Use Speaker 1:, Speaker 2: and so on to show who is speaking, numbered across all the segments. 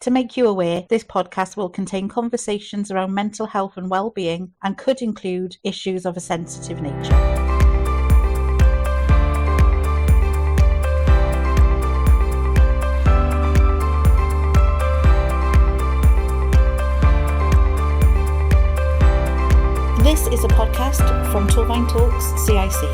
Speaker 1: To make you aware, this podcast will contain conversations around mental health and well-being and could include issues of a sensitive nature. This is a podcast from Turbine Talks CIC.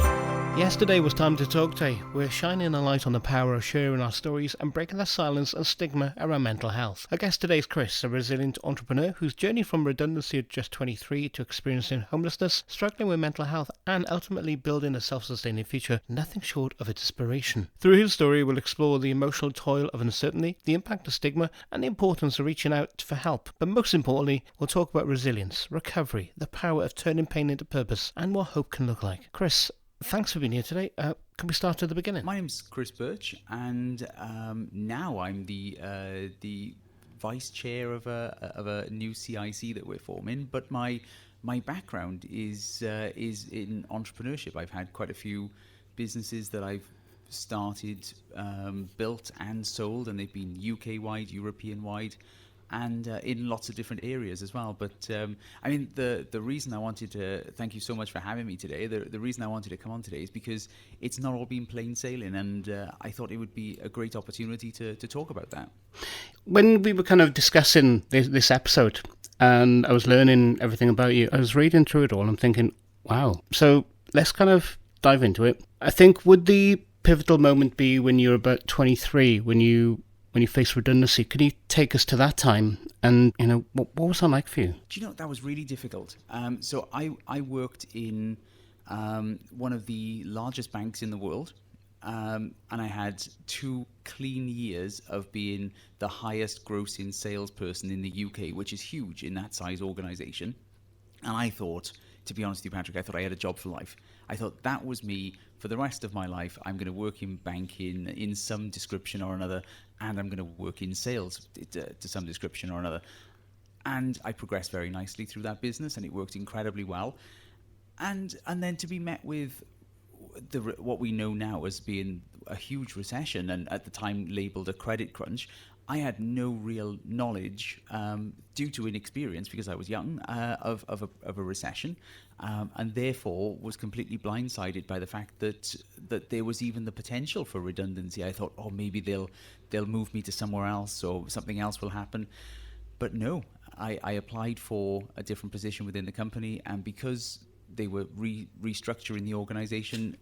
Speaker 2: Yesterday was Time to Talk Day. We're shining a light on the power of sharing our stories and breaking the silence and stigma around mental health. Our guest today is Chris, a resilient entrepreneur whose journey from redundancy at just 23 to experiencing homelessness, struggling with mental health and ultimately building a self-sustaining future, nothing short of inspiration. Through his story, we'll explore the emotional toil of uncertainty, the impact of stigma and the importance of reaching out for help. But most importantly, we'll talk about resilience, recovery, the power of turning pain into purpose and what hope can look like. Chris, thanks for being here today. Can we start at the beginning?
Speaker 3: My name's Chris Birch, and now I'm the vice chair of a new CIC that we're forming. But my background is in entrepreneurship. I've had quite a few businesses that I've started, built, and sold, and they've been UK-wide, European-wide, and in lots of different areas as well. But I mean, the reason I wanted to thank you so much for having me today. The reason I wanted to come on today is because it's not all been plain sailing, and I thought it would be a great opportunity to talk about that.
Speaker 2: When we were kind of discussing this episode, and I was learning everything about you, I was reading through it all and thinking, wow. So let's kind of dive into it. I think, would the pivotal moment be when you were about 23, when you faced redundancy? Can you take us to that time? And, you know, what was that like for you?
Speaker 3: Do you know, that was really difficult. So I worked in one of the largest banks in the world. And I had 2 clean years of being the highest grossing salesperson in the UK, which is huge in that size organization. And I thought, to be honest with you, Patrick, I thought I had a job for life. I thought that was me for the rest of my life. I'm going to work in banking in some description or another, and I'm going to work in sales to some description or another. And I progressed very nicely through that business, and it worked incredibly well. And then to be met with what we know now as being a huge recession, and at the time labelled a credit crunch, I had no real knowledge, due to inexperience, because I was young, of a recession, and therefore was completely blindsided by the fact that there was even the potential for redundancy. I thought, oh, maybe they'll move me to somewhere else, or something else will happen. But no, I applied for a different position within the company, and because they were restructuring the organization,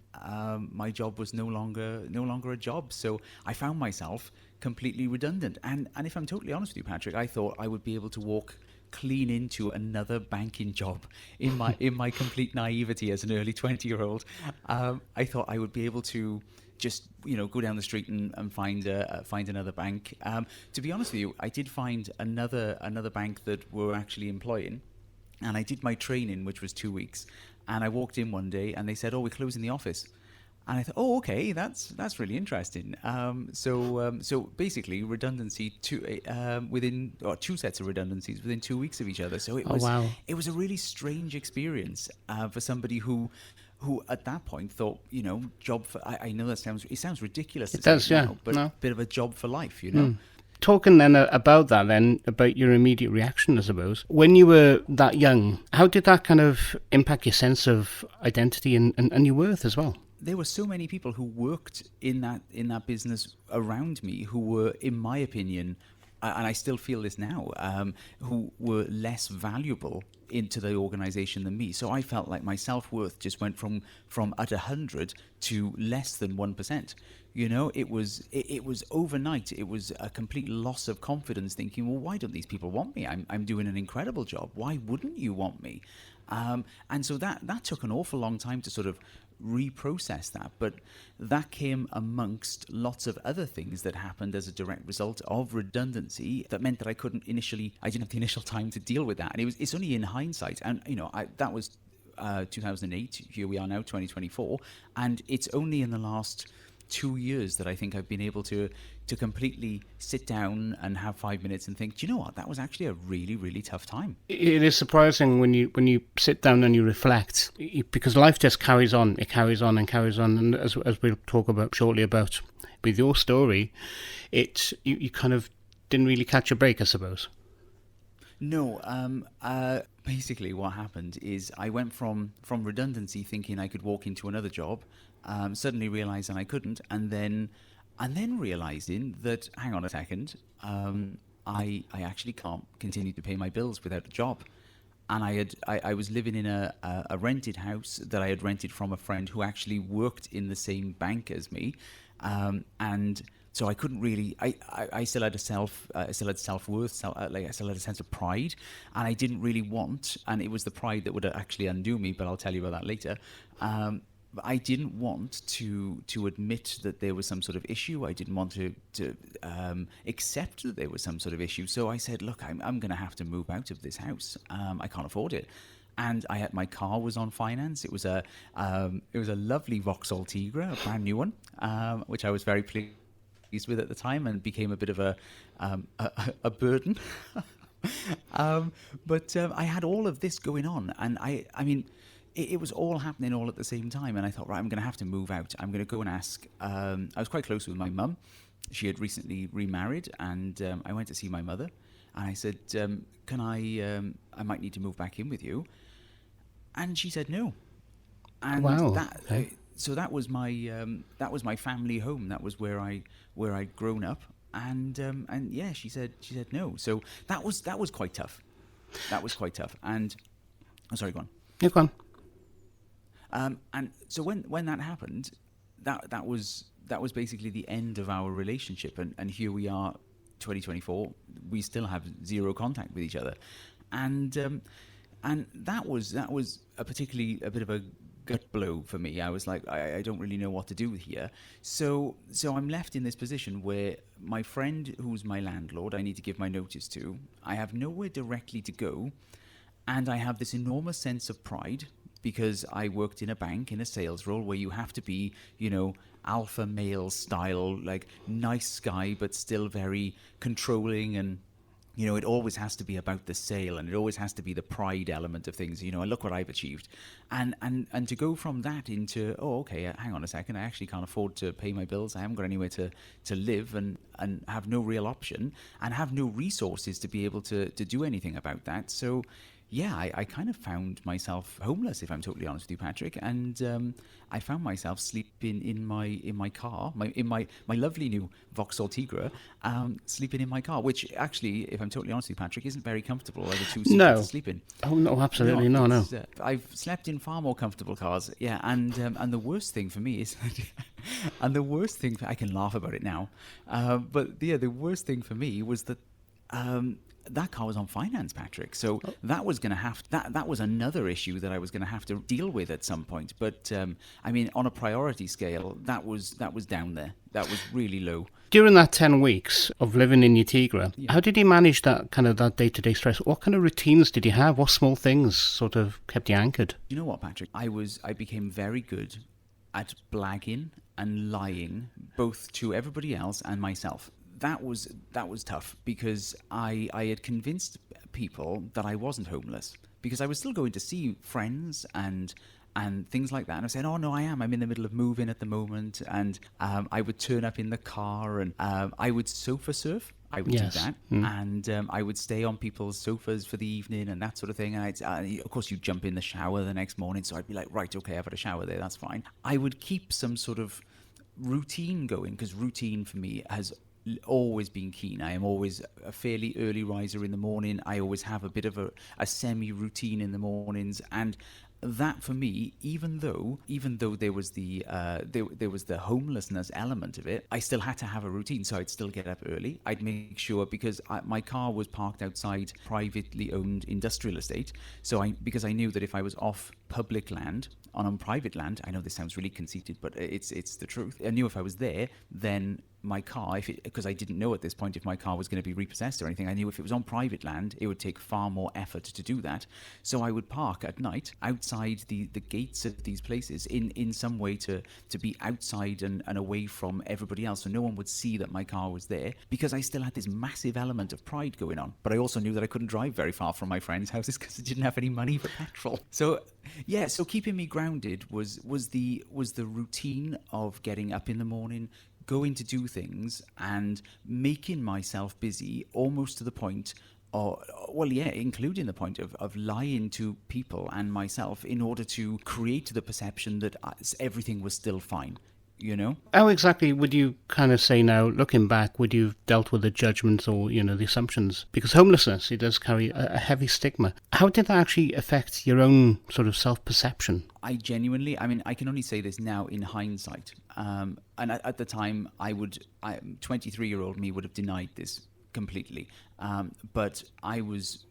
Speaker 3: my job was no longer a job. So I found myself completely redundant. And if I'm totally honest with you, Patrick, I thought I would be able to walk clean into another banking job in my complete naivety as an early 20-year-old. I thought I would be able to just, you know, go down the street and find another bank. To be honest with you, I did find another bank that were actually employing. And I did my training, which was 2 weeks. And I walked in one day and they said, oh, we're closing the office. And I thought, oh, okay, that's really interesting. So basically redundancy within 2 sets of redundancies within 2 weeks of each other. So it was a really strange experience for somebody who at that point thought, you know, job for, I know that sounds ridiculous.
Speaker 2: It does, yeah.
Speaker 3: Now, but
Speaker 2: no.
Speaker 3: A bit of a job for life, you know.
Speaker 2: Mm. Talking then about your immediate reaction, I suppose. When you were that young, how did that kind of impact your sense of identity and your worth as well?
Speaker 3: There were so many people who worked in that business around me who were, in my opinion, and I still feel this now, who were less valuable into the organization than me. So I felt like my self-worth just went from at 100 to less than 1%. You know, it was overnight. It was a complete loss of confidence, thinking, well, why don't these people want me? I'm doing an incredible job. Why wouldn't you want me? And so that took an awful long time to sort of reprocess that. But that came amongst lots of other things that happened as a direct result of redundancy that meant that I didn't have the initial time to deal with that. And it's only in hindsight. And, you know, that was 2008. Here we are now, 2024. And it's only in the last 2 years that I think I've been able to completely sit down and have 5 minutes and think, do you know what, that was actually a really, really tough time.
Speaker 2: It is surprising when you sit down and you reflect, because life just carries on. It carries on and carries on. And as we'll talk about shortly about with your story, you kind of didn't really catch a break, I suppose.
Speaker 3: No, basically what happened is I went from redundancy thinking I could walk into another job, suddenly realizing I couldn't, and then realizing that, hang on a second, I actually can't continue to pay my bills without a job. And I was living in a rented house that I had rented from a friend who actually worked in the same bank as me, and so I couldn't really. I still had self-worth, I still had a sense of pride, and I didn't really want. And it was the pride that would actually undo me. But I'll tell you about that later. But I didn't want to admit that there was some sort of issue. I didn't want to accept that there was some sort of issue. So I said, look, I'm going to have to move out of this house. I can't afford it. And my car was on finance. It was a lovely Vauxhall Tigra, a brand new one, which I was very pleased with at the time, and became a bit of a burden. But I had all of this going on, and I mean, it was all happening all at the same time. And I thought, right, I'm going to have to move out. I'm going to go and ask. I was quite close with my mum. She had recently remarried, and I went to see my mother, and I said, "Can I might need to move back in with you." And she said no. And
Speaker 2: wow.
Speaker 3: So that was my family home. That was where I'd grown up. And yeah, she said no. So that was quite tough. That was quite tough. And sorry, go on.
Speaker 2: Yeah, go on.
Speaker 3: And so when that happened, that was basically the end of our relationship. And here we are, 2024. We still have zero contact with each other. And that was a bit of a gut blow for me. I was like, I don't really know what to do here. So I'm left in this position where my friend, who's my landlord, I need to give my notice to. I have nowhere directly to go, and I have this enormous sense of pride because I worked in a bank in a sales role where you have to be, alpha male style, like nice guy, but still very controlling, and it always has to be about the sale, and it always has to be the pride element of things. Look what I've achieved, and to go from that into, oh, okay, hang on a second, I actually can't afford to pay my bills. I haven't got anywhere to live, and have no real option, and have no resources to be able to do anything about that. So, yeah, I kind of found myself homeless, if I'm totally honest with you, Patrick, and I found myself sleeping in my car, in my lovely new Vauxhall Tigra, sleeping in my car, which actually, if I'm totally honest with you, Patrick, isn't very comfortable as a two-seater to sleep in.
Speaker 2: Oh no, absolutely no.
Speaker 3: I've slept in far more comfortable cars, yeah, and the worst thing for me is, and the worst thing I can laugh about it now, but yeah, the worst thing for me was that. That car was on finance, Patrick. So that was going to have that was another issue that I was going to have to deal with at some point. But I mean, on a priority scale, that was down there. That was really low.
Speaker 2: During that 10 weeks of living in your Tigra, how did you manage that day-to-day stress? What kind of routines did you have? What small things sort of kept you anchored?
Speaker 3: You know what, Patrick? I became very good at blagging and lying, both to everybody else and myself. That was tough because I had convinced people that I wasn't homeless, because I was still going to see friends and things like that. And I said, oh no, I am. I'm in the middle of moving at the moment. And I would turn up in the car, and I would sofa surf. I would do that. And I would stay on people's sofas for the evening and that sort of thing. And of course, you jump in the shower the next morning. So I'd be like, right, okay, I've had a shower there. That's fine. I would keep some sort of routine going, because routine for me has always been keen. I am always a fairly early riser in the morning. I always have a bit of a semi-routine in the mornings, and that for me, even though there was the homelessness element of it, I still had to have a routine. So I'd still get up early. I'd make sure, because my car was parked outside privately owned industrial estate. So because I knew that if I was off public land on private land, I know this sounds really conceited, but it's the truth. I knew if I was there, then my car, because I didn't know at this point if my car was going to be repossessed or anything, I knew if it was on private land, it would take far more effort to do that. So I would park at night outside the gates of these places in some way to be outside and away from everybody else, so no one would see that my car was there, because I still had this massive element of pride going on. But I also knew that I couldn't drive very far from my friends' houses because I didn't have any money for petrol. So yeah, so keeping me grounded was the routine of getting up in the morning, going to do things and making myself busy almost to the point, or well, yeah, including the point of lying to people and myself in order to create the perception that everything was still fine, you know?
Speaker 2: How exactly would you kind of say now, looking back, would you have dealt with the judgments or, the assumptions? Because homelessness, it does carry a heavy stigma. How did that actually affect your own sort of self-perception?
Speaker 3: I genuinely, I mean, I can only say this now in hindsight. And at the time, 23-year-old me would have denied this completely. But I was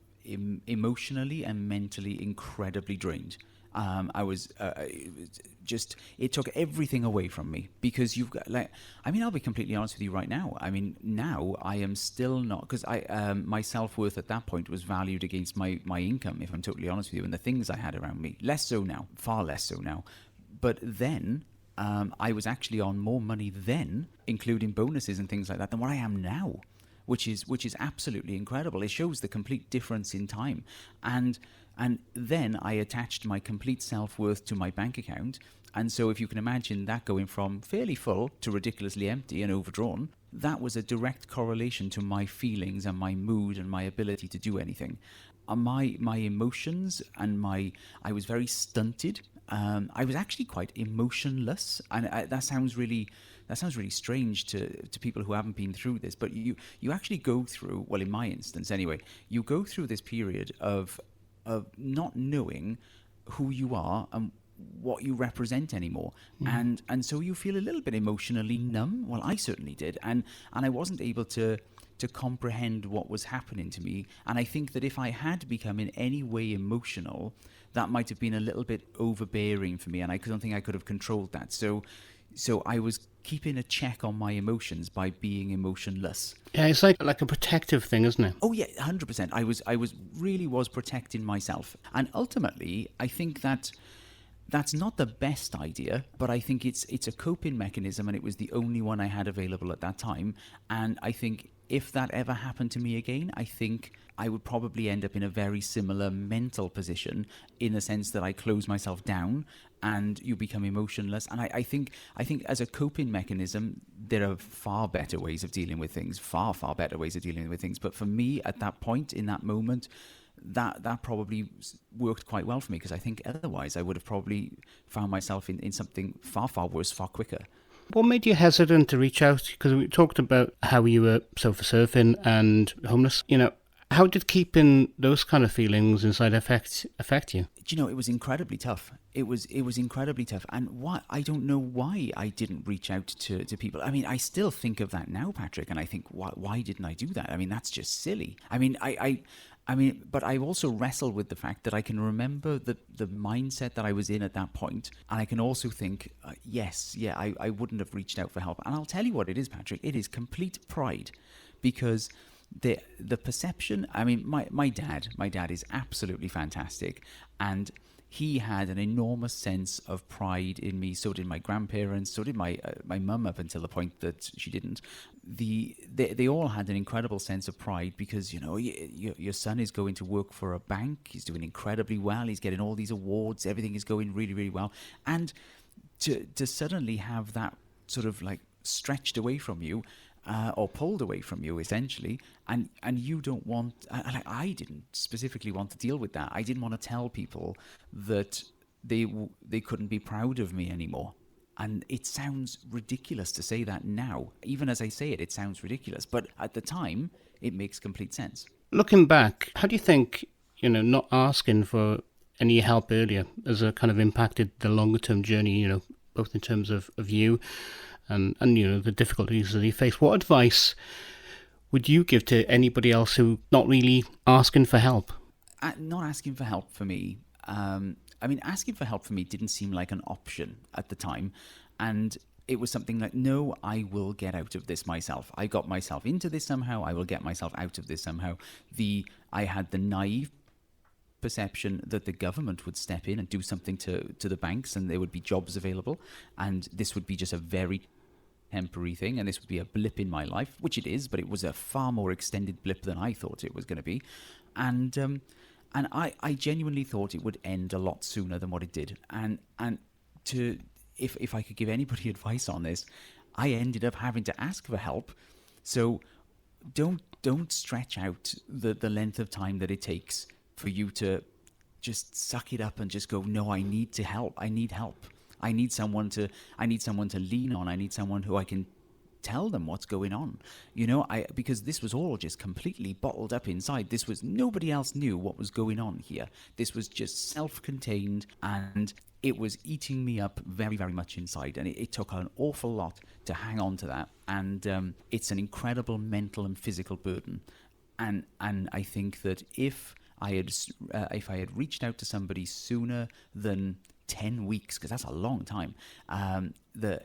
Speaker 3: emotionally and mentally incredibly drained. I was it took everything away from me, because you've got, like, I mean, I'll be completely honest with you right now. I mean, now I am still not, because my self-worth at that point was valued against my income, if I'm totally honest with you, and the things I had around me. Less so now, far less so now. But then I was actually on more money then, including bonuses and things like that, than what I am now, which is absolutely incredible. It shows the complete difference in time. And then I attached my complete self-worth to my bank account. And so if you can imagine that going from fairly full to ridiculously empty and overdrawn, that was a direct correlation to my feelings and my mood and my ability to do anything. My emotions and I was very stunted. I was actually quite emotionless, and that sounds really strange to people who haven't been through this. But you actually go through, well, in my instance anyway, you go through this period of not knowing who you are and what you represent anymore. And so you feel a little bit emotionally numb. Well, I certainly did, and I wasn't able to comprehend what was happening to me. And I think that if I had become in any way emotional, that might have been a little bit overbearing for me, and I don't think I could have controlled that. So I was keeping a check on my emotions by being emotionless.
Speaker 2: Yeah, it's like a protective thing, isn't it?
Speaker 3: Oh yeah, 100%. I was really protecting myself, and ultimately, I think that that's not the best idea, but I think it's a coping mechanism, and it was the only one I had available at that time. And I think if that ever happened to me again, I think I would probably end up in a very similar mental position, in the sense that I close myself down and you become emotionless. And I think as a coping mechanism, there are far better ways of dealing with things, far better ways of dealing with things. But for me, at that point, in that moment, that probably worked quite well for me, because I think otherwise I would have probably found myself in something far worse, far quicker.
Speaker 2: What made you hesitant to reach out? Because we talked about how you were surfing and homeless. How did keeping those kind of feelings inside affect you?
Speaker 3: Do you know, it was incredibly tough. It was incredibly tough. And I don't know why I didn't reach out to people. I mean, I still think of that now, Patrick, and I think, why didn't I do that? I mean, that's just silly. I mean, I mean, but I also wrestle with the fact that I can remember the mindset that I was in at that point, and I can also think, I wouldn't have reached out for help. And I'll tell you what it is, Patrick. It is complete pride, because the perception. I mean, my dad is absolutely fantastic, and he had an enormous sense of pride in me. So did my grandparents. So did my mum, up until the point that she didn't. They all had an incredible sense of pride, because your son is going to work for a bank. He's doing incredibly well. He's getting all these awards. Everything is going really, really well. And to suddenly have that sort of like stretched away from you, or pulled away from you, essentially, and you don't want. I didn't specifically want to deal with that. I didn't want to tell people that they couldn't be proud of me anymore. And it sounds ridiculous to say that now. Even as I say it, it sounds ridiculous. But at the time, it makes complete sense.
Speaker 2: Looking back, how do you think, not asking for any help earlier has kind of impacted the longer term journey, both in terms of you and the difficulties that you face? What advice would you give to anybody else who not really asking for help?
Speaker 3: Not asking for help for me. Asking for help for me didn't seem like an option at the time. And it was something like, no, I will get out of this myself. I got myself into this somehow. I will get myself out of this somehow. I had the naive perception that the government would step in and do something to the banks, and there would be jobs available. And this would be just a very temporary thing, and this would be a blip in my life, which it is, but it was a far more extended blip than I thought it was going to be. And I genuinely thought it would end a lot sooner than what it did. And if I could give anybody advice on this, I ended up having to ask for help. So don't stretch out the length of time that it takes for you to just suck it up and just go, no, I need to help. I need help. I need someone to lean on. I need someone who I can tell them what's going on, because this was all just completely bottled up inside. Nobody else knew what was going on here. This was just self-contained, and it was eating me up very, very much inside. And it took an awful lot to hang on to that. And it's an incredible mental and physical burden. And I think that if I had reached out to somebody sooner than 10 weeks, because that's a long time,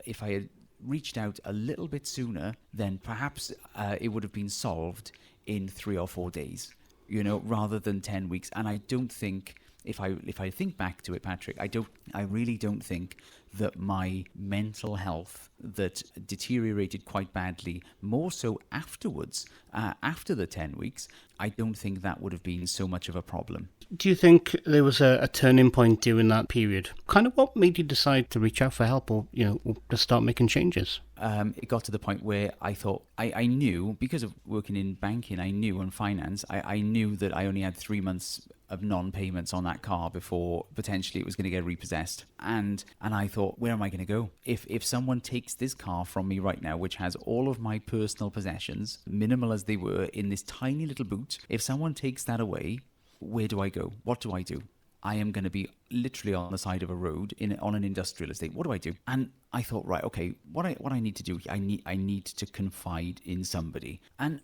Speaker 3: if I had reached out a little bit sooner, then perhaps it would have been solved in 3 or 4 days, rather than 10 weeks. And I don't think, if I think back to it, Patrick, I really don't think that my mental health that deteriorated quite badly, more so afterwards, after the 10 weeks, I don't think that would have been so much of a problem.
Speaker 2: Do you think there was a turning point during that period? Kind of what made you decide to reach out for help, or to start making changes?
Speaker 3: It got to the point where I thought, I knew, because of working in banking, and finance, I knew that I only had 3 months of non-payments on that car before potentially it was going to get repossessed. And I thought, where am I going to go? If someone takes this car from me right now, which has all of my personal possessions, minimal as they were, in this tiny little boot, if someone takes that away, where do I go? What do I do? I am going to be literally on the side of a road on an industrial estate. What do I do? And I thought, right, okay, what I need to do, I need to confide in somebody. And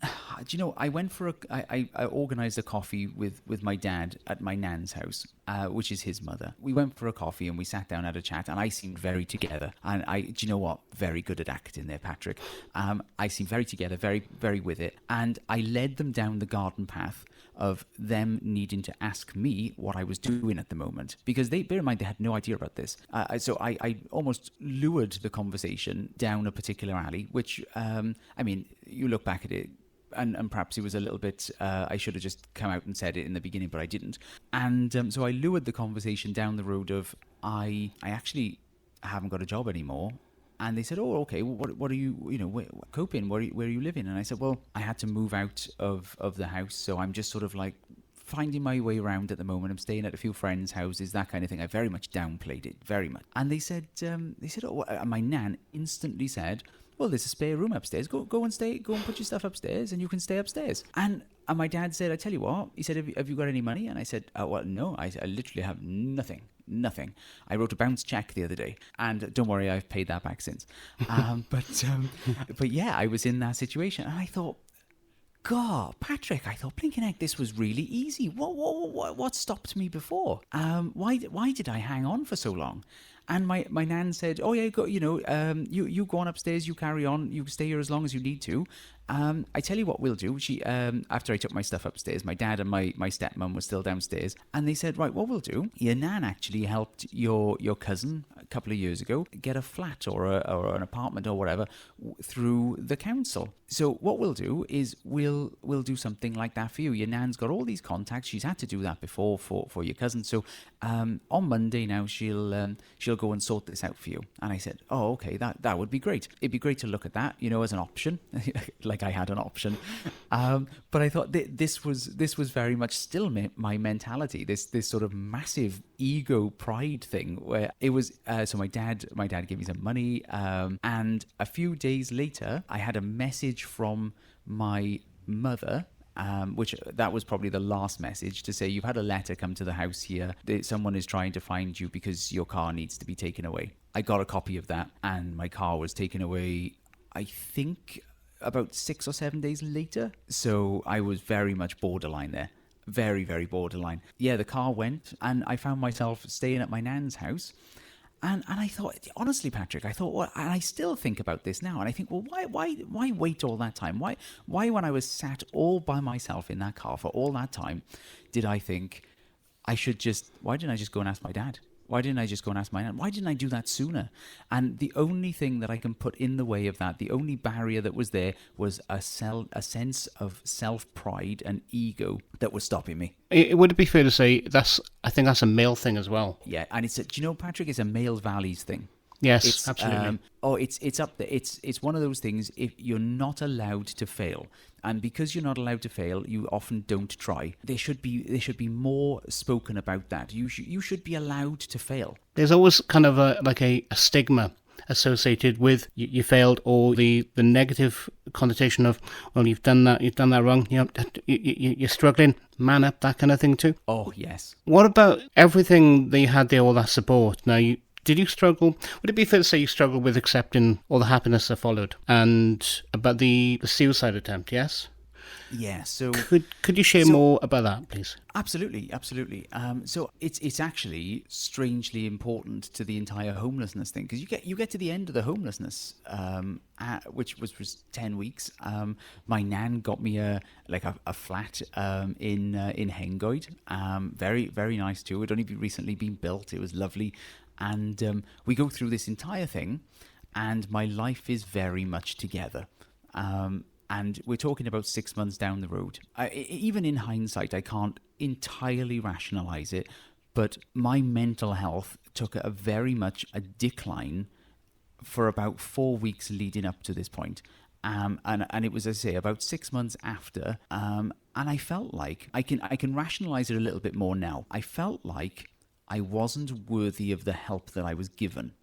Speaker 3: I went for I organised a coffee with my dad at my nan's house, which is his mother. We went for a coffee and we sat down, had a chat, and I seemed very together. And very good at acting there, Patrick. I seemed very together, very, very with it. And I led them down the garden path of them needing to ask me what I was doing at the moment, because bear in mind, they had no idea about this. So I almost lured the conversation down a particular alley, which, you look back at it, and perhaps it was a little bit, I should have just come out and said it in the beginning, but I didn't. And so I lured the conversation down the road of, I actually haven't got a job anymore. And they said, oh, okay, well, what are you, coping? Where are you living? And I said, well, I had to move out of the house, so I'm just sort of like finding my way around at the moment. I'm staying at a few friends' houses, that kind of thing. I very much downplayed it, very much. And they said, oh, and my nan instantly said, well, there's a spare room upstairs. Go and put your stuff upstairs, and you can stay upstairs. And my dad said, I tell you what, he said, have you got any money? And I said, well, no, I literally have nothing. I wrote a bounce check the other day, and don't worry, I've paid that back since. But yeah, I was in that situation, and I thought, God, Patrick, I thought, blinking heck, this was really easy. What stopped me before? Why did I hang on for so long? And my nan said, oh yeah, you go on upstairs, you carry on, you stay here as long as you need to. I tell you what we'll do. She, after I took my stuff upstairs, my dad and my stepmom were still downstairs, and they said, right, what we'll do, your nan actually helped your cousin a couple of years ago get a flat or an apartment or whatever through the council. So what we'll do is we'll do something like that for you. Your nan's got all these contacts. She's had to do that before for your cousin. So on Monday now she'll go and sort this out for you. And I said, oh, okay, that would be great. It'd be great to look at that, as an option. Like I had an option, but I thought this was very much still my mentality. This sort of massive ego pride thing where it was. So my dad gave me some money, and a few days later, I had a message from my mother. Which that was probably the last message to say, you've had a letter come to the house here. Someone is trying to find you because your car needs to be taken away. I got a copy of that, and my car was taken away, I think, about 6 or 7 days later. So I was very much borderline there. Very, very borderline. Yeah, the car went, and I found myself staying at my nan's house. And I thought, honestly, Patrick, and I still think about this now, and I think, well, why wait all that time? Why when I was sat all by myself in that car for all that time, did I think why didn't I just go and ask my dad? Why didn't I just go and ask my nan? Why didn't I do that sooner? And the only thing that I can put in the way of that, the only barrier that was there, was a sense of self-pride and ego that was stopping me.
Speaker 2: Would it be fair to say I think that's a male thing as well?
Speaker 3: Yeah, and do you know, Patrick, it's a male values thing.
Speaker 2: Yes, absolutely.
Speaker 3: It's up there. It's one of those things. If you're not allowed to fail, and because you're not allowed to fail, you often don't try. There should be more spoken about that. You should be allowed to fail.
Speaker 2: There's always kind of a stigma associated with you failed, or the negative connotation of, well, you've done that wrong, you're struggling, man up, that kind of thing too.
Speaker 3: Oh yes.
Speaker 2: What about everything that you had there, all that support? Now, did you struggle? Would it be fair to say you struggled with accepting all the happiness that followed? And about the suicide attempt, yes?
Speaker 3: Yeah, so
Speaker 2: could you share more about that, please?
Speaker 3: Absolutely. So it's actually strangely important to the entire homelessness thing, because you get to the end of the homelessness, which was 10 weeks. My nan got me a flat in Hengoed, very very nice too. It'd only recently been built. It was lovely, and we go through this entire thing, and my life is very much together. And we're talking about 6 months down the road. Even in hindsight, I can't entirely rationalize it, but my mental health took very much a decline for about 4 weeks leading up to this point. And it was, as I say, about 6 months after. And I felt like I can rationalize it a little bit more now. I felt like I wasn't worthy of the help that I was given,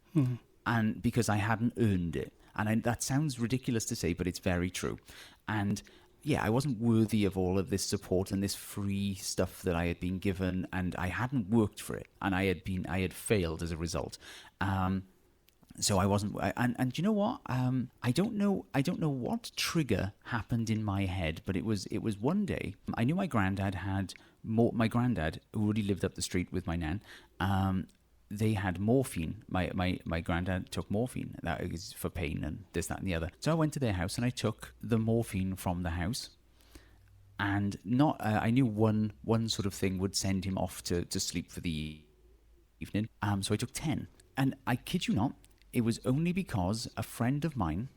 Speaker 3: and because I hadn't earned it. And that sounds ridiculous to say, but it's very true. And yeah, I wasn't worthy of all of this support and this free stuff that I had been given, and I hadn't worked for it, and I had failed as a result. So I wasn't. And you know what? I don't know what trigger happened in my head, but it was one day. I knew my granddad my granddad, who already lived up the street with my nan. They had morphine. My granddad took morphine. That is for pain and this, that, and the other. So I went to their house and I took the morphine from the house. And I knew one sort of thing would send him off to sleep for the evening. So I took 10. And I kid you not, it was only because a friend of mine,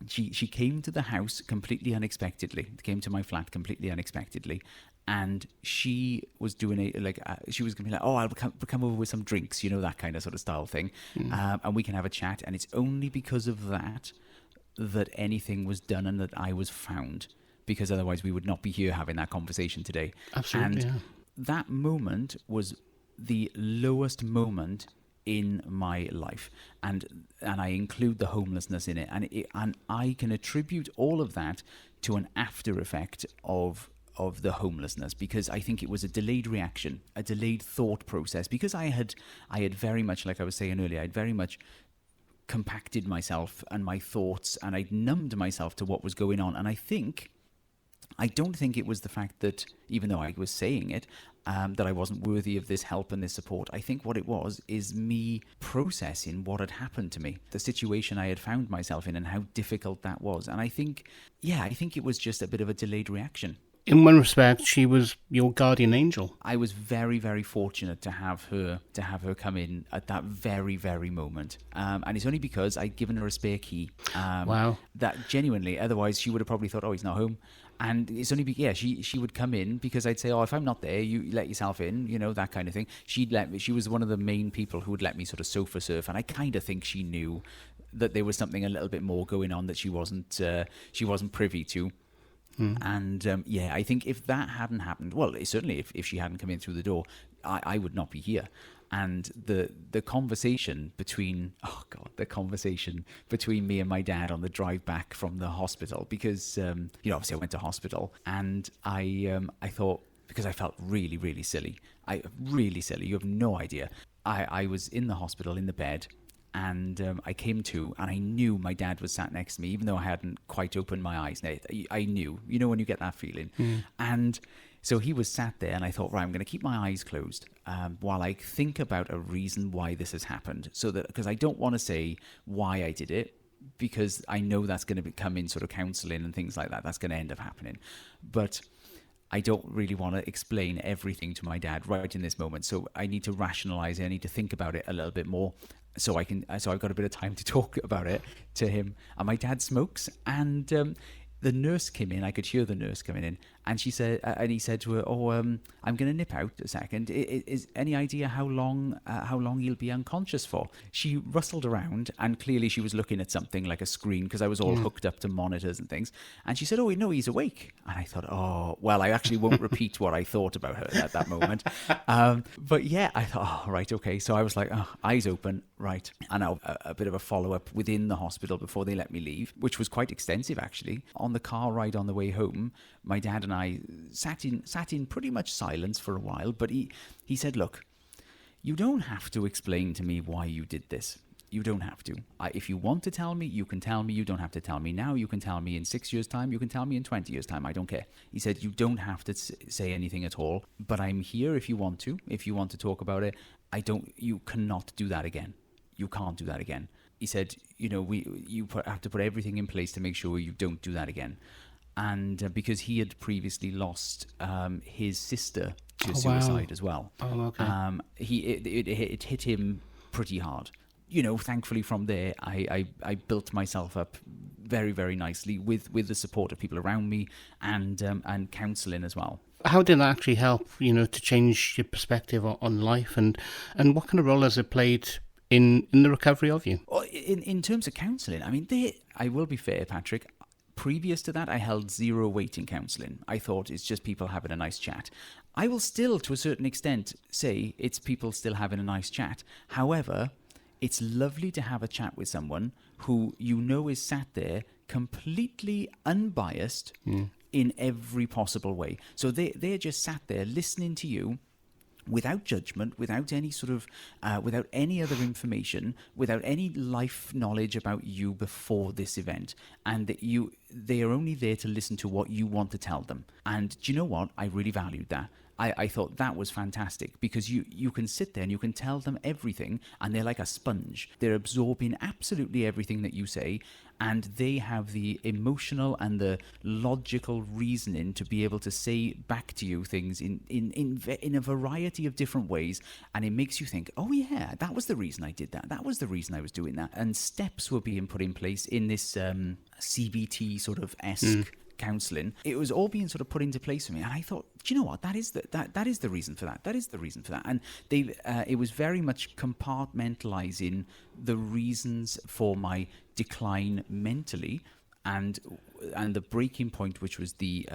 Speaker 3: she came to the house completely unexpectedly. Came to my flat completely unexpectedly. And she was doing she was going to be like, oh, I'll come over with some drinks, that kind of sort of style thing. And we can have a chat. And it's only because of that anything was done and that I was found, because otherwise we would not be here having that conversation today.
Speaker 2: Absolutely.
Speaker 3: And that moment was the lowest moment in my life, and I include the homelessness in it, and I can attribute all of that to an after effect of the homelessness, because I think it was a delayed reaction, a delayed thought process, because I had very much, like I was saying earlier, I'd very much compacted myself and my thoughts, and I'd numbed myself to what was going on. And I don't think it was the fact that, even though I was saying it, that I wasn't worthy of this help and this support. I think what it was is me processing what had happened to me, the situation I had found myself in, and how difficult that was. And I think it was just a bit of a delayed reaction.
Speaker 2: In one respect, she was your guardian angel.
Speaker 3: I was very, very fortunate to have her come in at that very, very moment. And it's only because I'd given her a spare key.
Speaker 2: Wow.
Speaker 3: That genuinely, otherwise she would have probably thought, oh, he's not home. And it's only she would come in because I'd say, oh, if I'm not there, you let yourself in, that kind of thing. She was one of the main people who would let me sort of sofa surf, and I kind of think she knew that there was something a little bit more going on that she wasn't privy to. And I think if that hadn't happened, well, certainly if she hadn't come in through the door, I would not be here. And the conversation between me and my dad on the drive back from the hospital, because obviously I went to hospital, and I thought, because I felt really, really silly. Really silly. You have no idea. I was in the hospital in the bed. And I came to, and I knew my dad was sat next to me, even though I hadn't quite opened my eyes. I knew, when you get that feeling. And so he was sat there, and I thought, right, I'm going to keep my eyes closed while I think about a reason why this has happened. Because I don't want to say why I did it, because I know that's going to come in sort of counselling and things like that. That's going to end up happening. But I don't really want to explain everything to my dad right in this moment. So I need to rationalise it. I need to think about it a little bit more. So I've got a bit of time to talk about it to him. And my dad smokes, and the nurse came in. I could hear the nurse coming in, And she said, and he said to her, "Oh, I'm going to nip out a second. Is any idea how long you'll be unconscious for?" She rustled around, and clearly she was looking at something like a screen, because I was all hooked up to monitors and things. And she said, "Oh, no, he's awake." And I thought, "Oh, well, I actually won't repeat what I thought about her at that moment." But yeah, I thought, "Oh, right, okay." So I was like, oh, eyes open, right. And a bit of a follow-up within the hospital before they let me leave, which was quite extensive, actually. On the car ride on the way home, my dad and I sat in pretty much silence for a while, but he said, "Look, you don't have to explain to me why you did this. You don't have to. If you want to tell me, you can tell me. You don't have to tell me now. You can tell me in 6 years' time. You can tell me in 20 years' time. I don't care." He said, "You don't have to say anything at all, but I'm here if you want to. If you want to talk about it, you cannot do that again. You can't do that again." He said, "You have to put everything in place to make sure you don't do that again." And because he had previously lost his sister to suicide as well.
Speaker 2: Oh, okay.
Speaker 3: It hit him pretty hard. Thankfully from there, I built myself up very, very nicely with the support of people around me and counselling as well.
Speaker 2: How did that actually help, to change your perspective on life, and what kind of role has it played in the recovery of you?
Speaker 3: In terms of counselling, I mean, I will be fair, Patrick. Previous to that, I held zero weight in counselling. I thought it's just people having a nice chat. I will still, to a certain extent, say it's people still having a nice chat. However, it's lovely to have a chat with someone who is sat there completely unbiased in every possible way. So they're just sat there listening to you, without judgment, without any sort of, without any other information, without any life knowledge about you before this event, and that they are only there to listen to what you want to tell them. And do you know what? I really valued that. I thought that was fantastic, because you can sit there and you can tell them everything, and they're like a sponge. They're absorbing absolutely everything that you say, and they have the emotional and the logical reasoning to be able to say back to you things in a variety of different ways, and it makes you think, "Oh yeah, that was the reason I did that. That was the reason I was doing that." And steps were being put in place in this CBT sort of esque counselling. It was all being sort of put into place for me, and I thought, do you know what? That is the reason for that. That is the reason for that. And it was very much compartmentalizing the reasons for my decline mentally, and the breaking point, which was the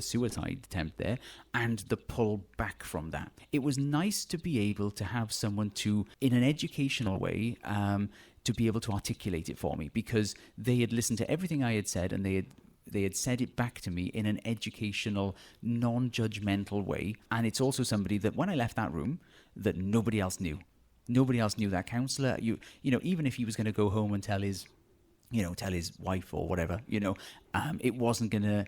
Speaker 3: suicide attempt there, and the pull back from that. It was nice to be able to have someone to, in an educational way, to be able to articulate it for me, because they had listened to everything I had said, and they had said it back to me in an educational, non-judgmental way. And it's also somebody that when I left that room, that nobody else knew. Nobody else knew that counsellor. Even if he was going to go home and tell his wife or whatever, it wasn't gonna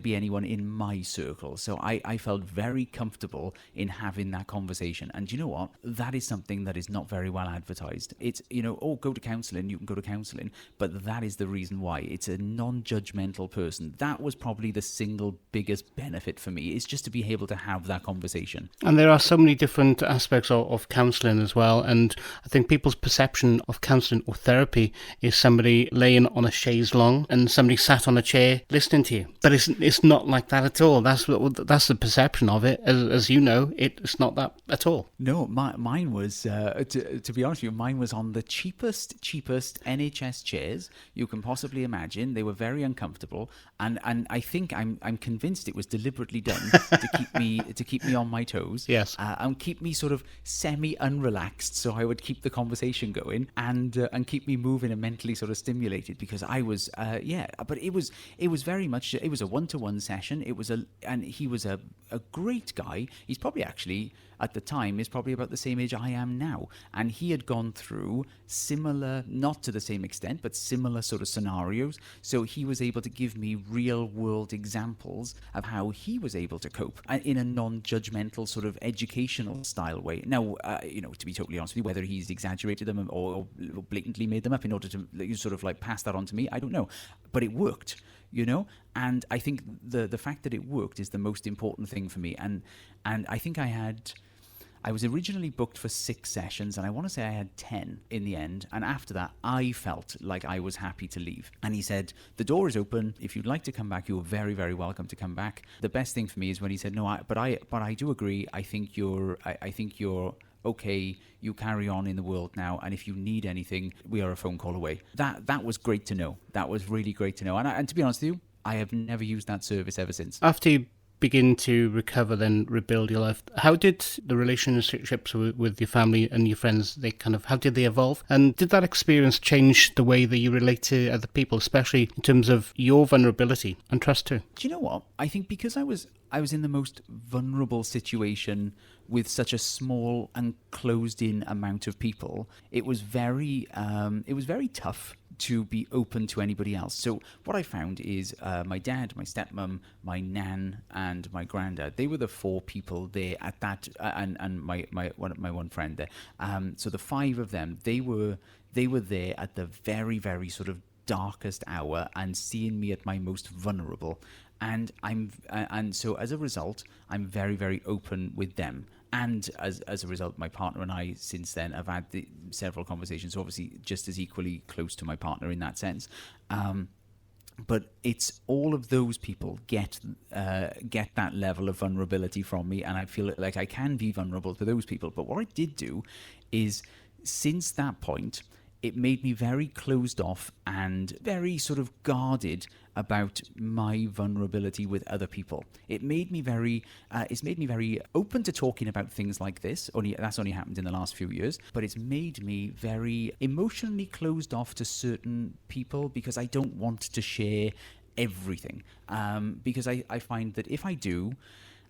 Speaker 3: be anyone in my circle. So I felt very comfortable in having that conversation. And you know what? That is something that is not very well advertised. It's, go to counselling, you can go to counselling, but that is the reason why. It's a non-judgmental person. That was probably the single biggest benefit for me, is just to be able to have that conversation.
Speaker 2: And there are so many different aspects of counselling as well. And I think people's perception of counselling or therapy is somebody laying on a chaise longue and somebody sat on a chair listening to you, but it's not like that at all. That's the perception of it. As you know, it's not that at all.
Speaker 3: No, mine was to be honest with you, mine was on the cheapest NHS chairs you can possibly imagine. They were very uncomfortable, and I think I'm convinced it was deliberately done to keep me on my toes.
Speaker 2: Yes,
Speaker 3: and keep me sort of semi unrelaxed, so I would keep the conversation going and keep me moving and mentally sort of stimulated, because I was but it was very much, it was a one-to-one session. And he was a great guy. He's probably actually, at the time, is probably about the same age I am now. And he had gone through similar, not to the same extent, but similar sort of scenarios. So he was able to give me real-world examples of how he was able to cope in a non-judgmental sort of educational style way. Now, to be totally honest with you, whether he's exaggerated them or blatantly made them up in order to sort of like pass that on to me, I don't know. But it worked. And I think the fact that it worked is the most important thing for me. And I think I I was originally booked for 6 sessions, and I want to say I had 10 in the end. And after that, I felt like I was happy to leave. And he said, the door is open. If you'd like to come back, you're very, very welcome to come back. The best thing for me is when he said, no, but I do agree. I think you're okay, you carry on in the world now, and if you need anything, we are a phone call away. That was great to know. That was really great to know. And to be honest with you, I have never used that service ever since.
Speaker 2: After you begin to recover, then rebuild your life, how did the relationships with your family and your friends, how did they evolve? And did that experience change the way that you relate to other people, especially in terms of your vulnerability and trust too?
Speaker 3: Do you know what? I think because I was in the most vulnerable situation with such a small and closed-in amount of people, it was very tough to be open to anybody else. So what I found is my dad, my stepmom, my nan, and my granddad, they were the 4 people there at that, and my one friend there. So the 5 of them, they were there at the very, very sort of darkest hour and seeing me at my most vulnerable. And so as a result, I'm very, very open with them. And as a result, my partner and I since then have had several conversations, obviously just as equally close to my partner in that sense. But it's all of those people get that level of vulnerability from me, and I feel like I can be vulnerable to those people. But what I did do is, since that point, it made me very closed off and very sort of guarded about my vulnerability with other people. It's made me very open to talking about things like this. That's only happened in the last few years, but it's made me very emotionally closed off to certain people because I don't want to share everything. Because I find that if I do,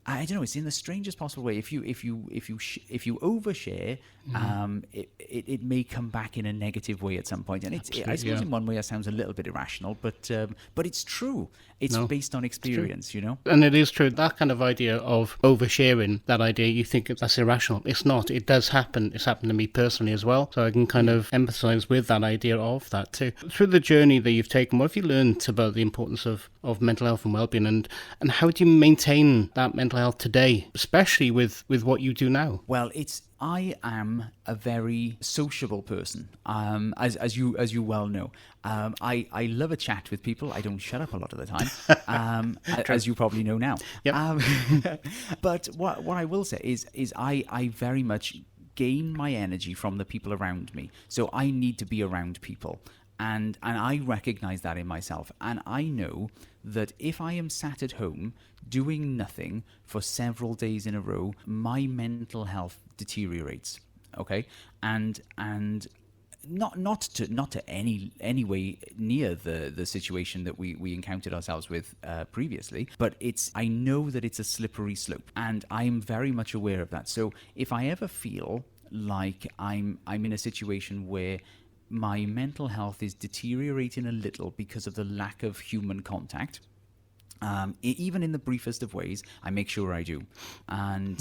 Speaker 3: I don't know. It's in the strangest possible way. If you overshare, it may come back in a negative way at some point. And I suppose in one way that sounds a little bit irrational, but it's true. It's based on experience, you know.
Speaker 2: And it is true. That kind of idea of oversharing, that idea, you think that's irrational. It's not. It does happen. It's happened to me personally as well. So I can kind of empathise with that idea of that too. Through the journey that you've taken, what have you learned about the importance of mental health and well-being, and how do you maintain that mental health today, especially with what you do now?
Speaker 3: Well, I am a very sociable person, as you well know. I love a chat with people. I don't shut up a lot of the time, as you probably know now. Yep. But what I will say is I very much gain my energy from the people around me. So I need to be around people. And I recognize that in myself. And I know that if I am sat at home doing nothing for several days in a row, my mental health deteriorates. Okay? And not to any way near the situation that we encountered ourselves with previously, but I know that it's a slippery slope, and I'm very much aware of that. So if I ever feel like I'm in a situation where my mental health is deteriorating a little because of the lack of human contact, even in the briefest of ways, I make sure I do, and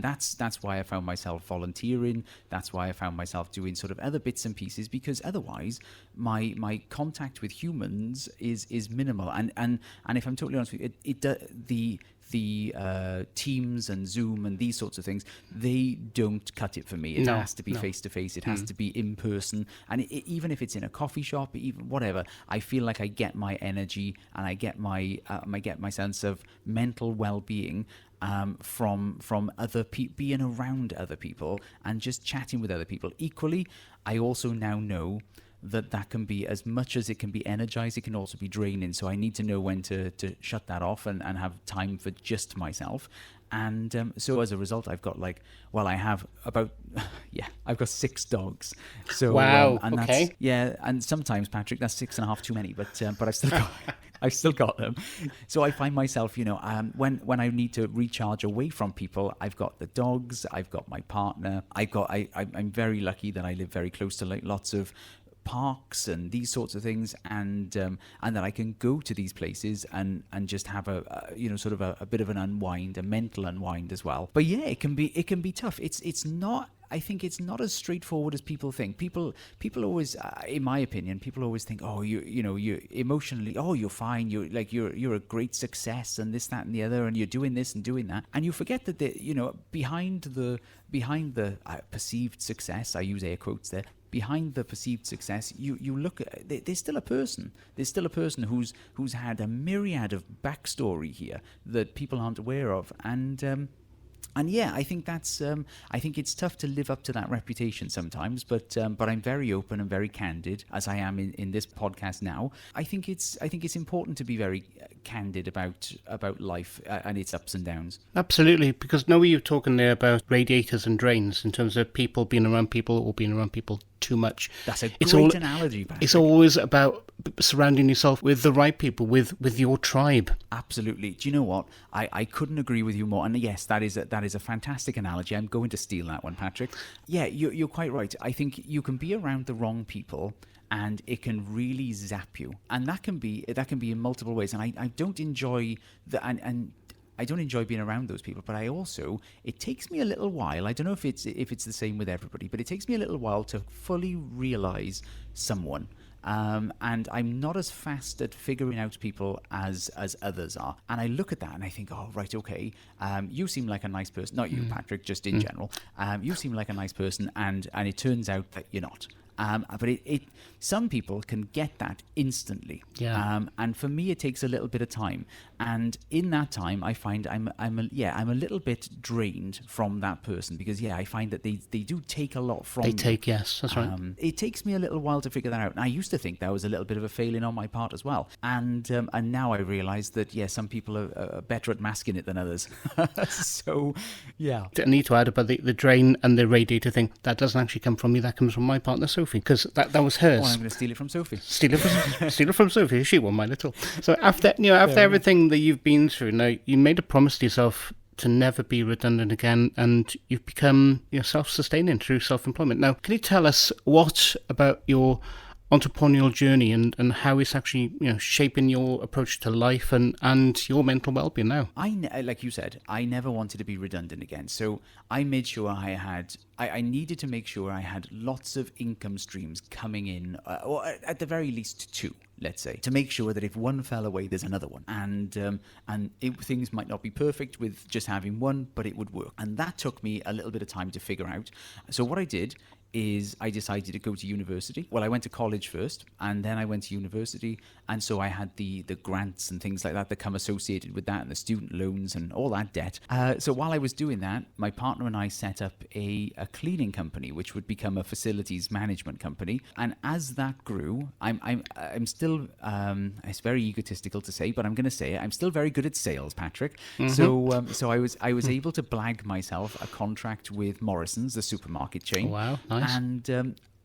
Speaker 3: that's why I found myself volunteering. That's why I found myself doing sort of other bits and pieces, because otherwise my contact with humans is minimal. And if I'm totally honest with you, the Teams and Zoom and these sorts of things, they don't cut it for me. It has to be face-to-face. It has to be in person. And even if it's in a coffee shop, even whatever, I feel like I get my energy and I get my sense of mental well-being from other people, being around other people and just chatting with other people. Equally, I also now know that can be, as much as it can be energized, it can also be draining. So I need to know when to shut that off and have time for just myself. And so as a result, I've got I've got 6 dogs. So
Speaker 2: wow,
Speaker 3: and
Speaker 2: okay.
Speaker 3: That's, and sometimes, Patrick, that's 6.5 too many, but I've still got them. So I find myself, when I need to recharge away from people, I've got the dogs, I've got my partner, I'm very lucky that I live very close to lots of parks and these sorts of things, and that I can go to these places and just have a bit of an unwind, a mental unwind as well. But yeah, it can be tough. It's not. I think it's not as straightforward as people think. People always, in my opinion, people always think, oh, you're emotionally, oh, you're fine. You're a great success and this, that, and the other, and you're doing this and doing that. And you forget that behind the perceived success, I use air quotes there. Behind the perceived success, you look at, there's still a person. There's still a person who's had a myriad of backstory here that people aren't aware of, and yeah, I think that's. I think it's tough to live up to that reputation sometimes, but I'm very open and very candid, as I am in this podcast now. I think it's important to be very candid about life and its ups and downs.
Speaker 2: Absolutely, because now you're talking there about radiators and drains in terms of people being around people or being around people too much.
Speaker 3: That's a great analogy, Patrick.
Speaker 2: It's always about surrounding yourself with the right people, with your tribe.
Speaker 3: Absolutely. Do you know what? I couldn't agree with you more. And yes, that is a fantastic analogy. I'm going to steal that one, Patrick. Yeah, you're quite right. I think you can be around the wrong people and it can really zap you. And that can be in multiple ways. And I don't enjoy and I don't enjoy being around those people, but it takes me a little while. I don't know if it's the same with everybody, but it takes me a little while to fully realize someone. And I'm not as fast at figuring out people as others are. And I look at that and I think, oh, right, okay, you seem like a nice person. Not you, Patrick, just in general. You seem like a nice person, and it turns out that you're not. But some people can get that instantly.
Speaker 2: Yeah.
Speaker 3: And for me, it takes a little bit of time. And in that time, I find I'm a little bit drained from that person because, I find that they do take a lot from me.
Speaker 2: Yes, that's right.
Speaker 3: It takes me a little while to figure that out. And I used to think that was a little bit of a failing on my part as well. And now I realize that, some people are better at masking it than others. So, yeah.
Speaker 2: I need to add about the drain and the radiator thing. That doesn't actually come from me. That comes from my partner, Sophie, because that was hers.
Speaker 3: Oh, I'm going to steal it from Sophie.
Speaker 2: Steal it from Sophie. She won my little. So after everything that you've been through, now you made a promise to yourself to never be redundant again, and you've become self-sustaining through self-employment. Now, can you tell us what about your entrepreneurial journey and how it's actually shaping your approach to life and your mental well-being now?
Speaker 3: Like you said, I never wanted to be redundant again, so I made sure I needed to make sure I had lots of income streams coming in, or at the very least two, let's say, to make sure that if one fell away, there's another one. And things might not be perfect with just having one, but it would work. And that took me a little bit of time to figure out. So what I did is I decided to go to university. Well, I went to college first, and then I went to university, and so I had the grants and things like that come associated with that, and the student loans and all that debt. So while I was doing that, my partner and I set up a cleaning company, which would become a facilities management company. And as that grew, I'm still, it's very egotistical to say, but I'm going to say it, I'm still very good at sales, Patrick. Mm-hmm. So I was able to blag myself a contract with Morrison's, the supermarket chain.
Speaker 2: Wow, nice.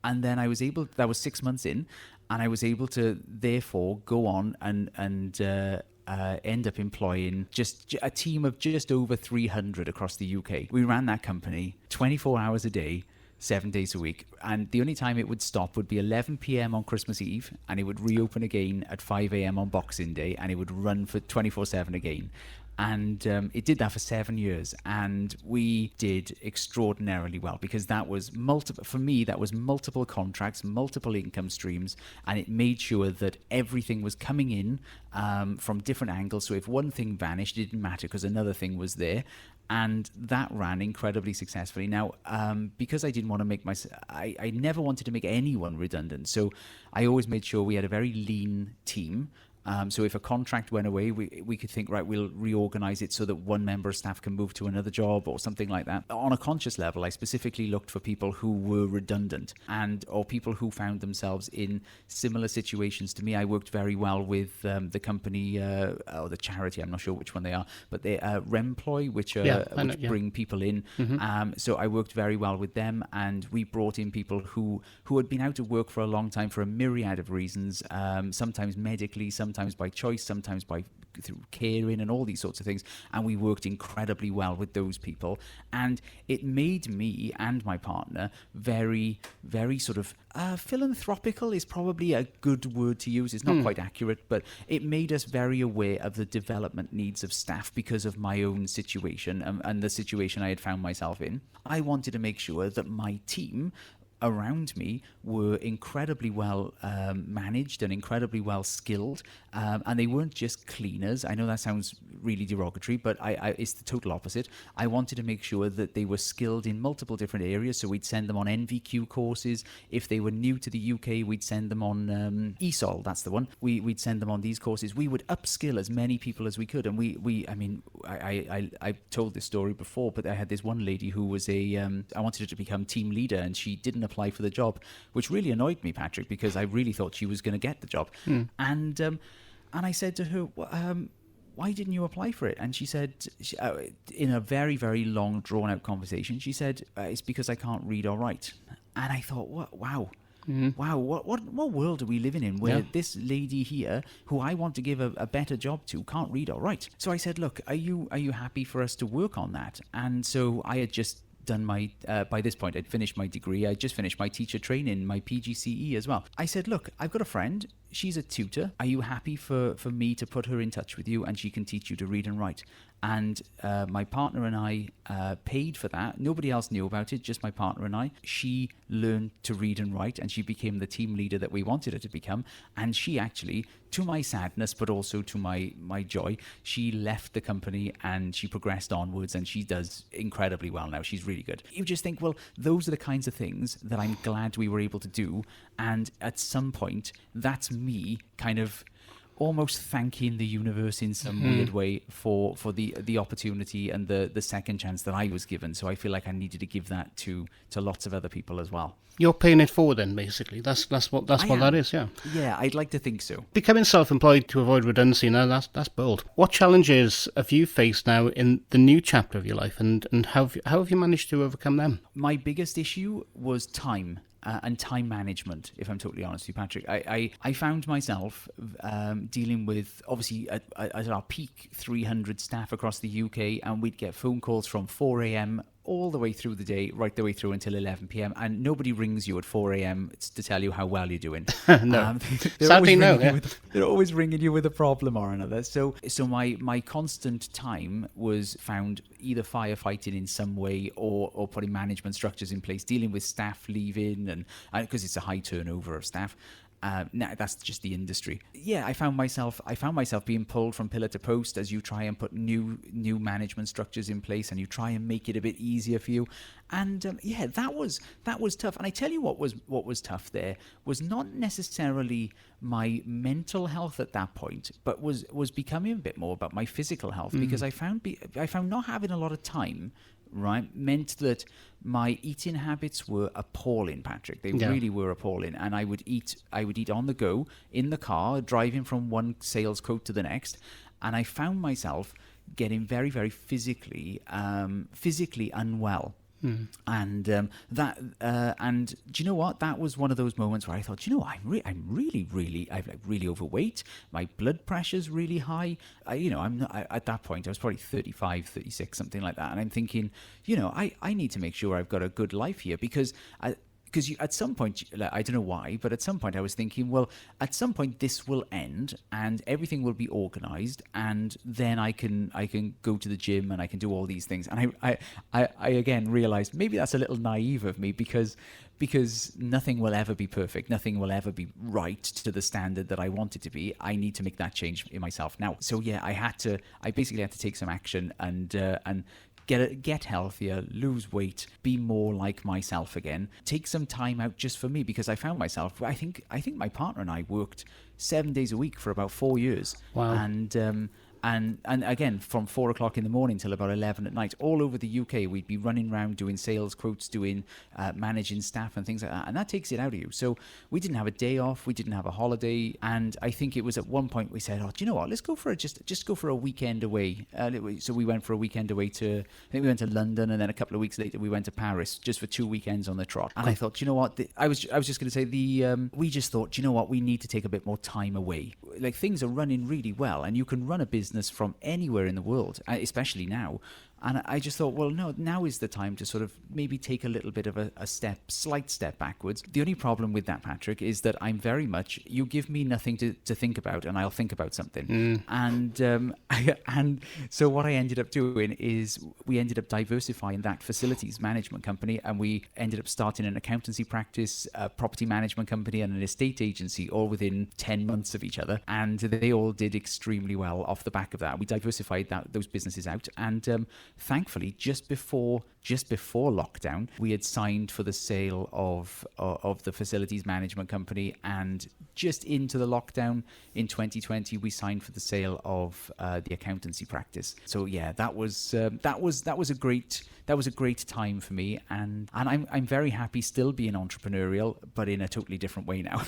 Speaker 3: And then I was able, that was 6 months in, and I was able to therefore go on and end up employing just a team of just over 300 across the UK. We ran that company 24 hours a day, 7 days a week. And the only time it would stop would be 11 p.m. on Christmas Eve, and it would reopen again at 5 a.m. on Boxing Day, and it would run for 24/7 again. And it did that for 7 years, and we did extraordinarily well because that was multiple contracts, multiple income streams, and it made sure that everything was coming in from different angles. So if one thing vanished, it didn't matter because another thing was there. And that ran incredibly successfully. Now, because I didn't want to I never wanted to make anyone redundant. So I always made sure we had a very lean team. So if a contract went away, we could think, right, we'll reorganize it so that one member of staff can move to another job or something like that. On a conscious level, I specifically looked for people who were redundant or people who found themselves in similar situations to me. I worked very well with the company or the charity, I'm not sure which one they are, but they're Remploy, which bring people in. Mm-hmm. So I worked very well with them, and we brought in people who had been out of work for a long time for a myriad of reasons, sometimes medically, sometimes sometimes by choice, sometimes through caring and all these sorts of things. And we worked incredibly well with those people. And it made me and my partner very, very sort of philanthropical is probably a good word to use. It's not quite accurate, but it made us very aware of the development needs of staff because of my own situation and the situation I had found myself in. I wanted to make sure that my team around me were incredibly well managed and incredibly well skilled, and they weren't just cleaners. I know that sounds really derogatory, but it's the total opposite. I wanted to make sure that they were skilled in multiple different areas, so we'd send them on NVQ courses. If they were new to the UK, we'd send them on ESOL, that's the one. We'd send them on these courses. We would upskill as many people as we could, and I told this story before, but I had this one lady who was I wanted her to become team leader, and she didn't apply for the job, which really annoyed me, Patrick, because I really thought she was going to get the job. And I said to her, why didn't you apply for it? And she said, in a very, very long, drawn-out conversation, she said, it's because I can't read or write. And I thought, wow. Wow, what world are we living in where this lady here, who I want to give a better job to, can't read or write? So I said, look, are you happy for us to work on that? And so I had just done my, by this point, I'd finished my degree. I just finished my teacher training, my PGCE as well. I said, look, I've got a friend. She's a tutor. Are you happy for me to put her in touch with you and she can teach you to read and write? And my partner and I paid for that. Nobody else knew about it, just my partner and I. She learned to read and write, and she became the team leader that we wanted her to become. And she actually, to my sadness, but also to my joy, she left the company and she progressed onwards, and she does incredibly well now. She's really good. You just think, well, those are the kinds of things that I'm glad we were able to do. And at some point, that's me kind of almost thanking the universe in some weird way for the opportunity and the second chance that I was given. So I feel like I needed to give that to lots of other people as well.
Speaker 2: You're paying it forward then, basically. That's what that is, yeah.
Speaker 3: Yeah, I'd like to think so.
Speaker 2: Becoming self-employed to avoid redundancy, now that's bold. What challenges have you faced now in the new chapter of your life, and how have you managed to overcome them? My
Speaker 3: biggest issue was time. And time management, if I'm totally honest with you, Patrick. I found myself dealing with, obviously, at our peak, 300 staff across the UK, and we'd get phone calls from 4 a.m. all the way through the day, right the way through until 11 p.m. And nobody rings you at 4 a.m. to tell you how well you're doing.
Speaker 2: No. Sadly, no. Yeah.
Speaker 3: They're always ringing you with a problem or another. So my constant time was found either firefighting in some way or putting management structures in place, dealing with staff leaving, and because it's a high turnover of staff. That's just the industry. Yeah, I found myself being pulled from pillar to post as you try and put new management structures in place, and you try and make it a bit easier for you. And that was tough. And I tell you what was tough there was not necessarily my mental health at that point, but was becoming a bit more about my physical health, because I found not having a lot of time, right, meant that my eating habits were appalling, Patrick. They really were appalling. And I would eat on the go, in the car, driving from one sales quote to the next. And I found myself getting very, very physically unwell. And and do you know what? That was one of those moments where I thought, I'm really overweight. My blood pressure's really high. At that point I was probably 35, 36, something like that. And I'm thinking, I need to make sure I've got a good life here, because at some point, I don't know why, but at some point I was thinking, well, at some point this will end and everything will be organized, and then I can go to the gym and I can do all these things. And I again realized maybe that's a little naive of me, because nothing will ever be perfect. Nothing will ever be right to the standard that I want it to be. I need to make that change in myself now. So yeah, I basically had to take some action and get healthier, lose weight, be more like myself again, take some time out just for me, because I found myself, I think my partner and I worked 7 days a week for about 4 years.
Speaker 2: Wow.
Speaker 3: And again, from 4 o'clock in the morning till about 11 at night, all over the UK, we'd be running around doing sales quotes, doing managing staff and things like that. And that takes it out of you. So we didn't have a day off. We didn't have a holiday. And I think it was at one point we said, oh, do you know what? Let's go for just go for a weekend away. So we went for a weekend away to, I think we went to London, and then a couple of weeks later we went to Paris just for 2 weekends on the trot. And I thought, do you know what? I was just going to say we just thought, do you know what? We need to take a bit more time away. Like, things are running really well, and you can run a business from anywhere in the world, especially now. And I just thought, well, no, now is the time to sort of maybe take a little bit of a slight step backwards. The only problem with that, Patrick, is that I'm very much, you give me nothing to think about and I'll think about something. And so what I ended up doing is we ended up diversifying that facilities management company, and we ended up starting an accountancy practice, a property management company, and an estate agency, all within 10 months of each other. And they all did extremely well off the back of that. We diversified those businesses out, and thankfully, just before lockdown, we had signed for the sale of the facilities management company, and just into the lockdown in 2020, we signed for the sale of the accountancy practice. So yeah, that was a great time for me, and I'm very happy still being entrepreneurial, but in a totally different way now.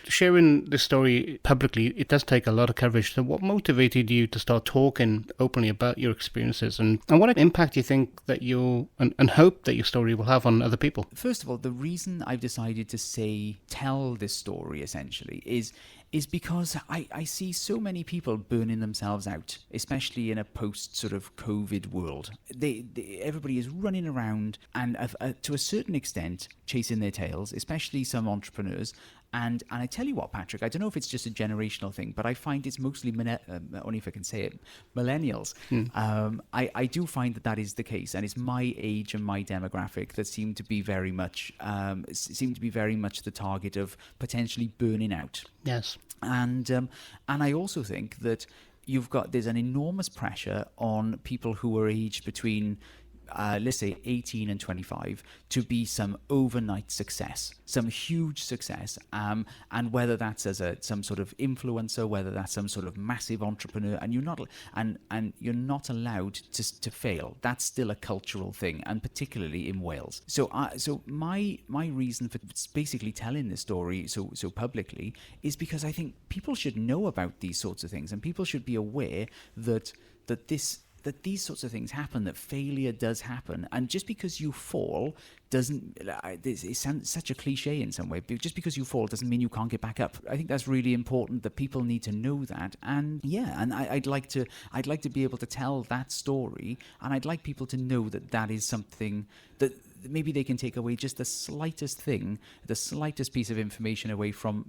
Speaker 2: Sharing this story publicly, it does take a lot of courage. So what motivated you to start talking openly about your experiences, and what impact do you think that and hope that your story will have on other people?
Speaker 3: First of all, the reason I've decided to tell this story essentially is because I see so many people burning themselves out, especially in a post sort of COVID world. Everybody is running around and to a certain extent chasing their tails, especially some entrepreneurs. And I tell you what, Patrick, I don't know if it's just a generational thing, but I find it's mostly, only if I can say it, millennials. I do find that is the case, and it's my age and my demographic that seem to be very much the target of potentially burning out.
Speaker 2: Yes,
Speaker 3: and I also think that there's an enormous pressure on people who are aged between let's say 18 and 25 to be some overnight success, some huge success, and whether that's as some sort of influencer, whether that's some sort of massive entrepreneur, and you're not allowed to fail. That's still a cultural thing, and particularly in Wales. So my reason for basically telling this story so publicly is because I think people should know about these sorts of things, and people should be aware that these sorts of things happen, that failure does happen. And just because you fall it sounds such a cliche in some way, but just because you fall doesn't mean you can't get back up. I think that's really important, that people need to know that. And yeah, and I'd like to be able to tell that story, and I'd like people to know that is something that maybe they can take away just the slightest thing, the slightest piece of information away from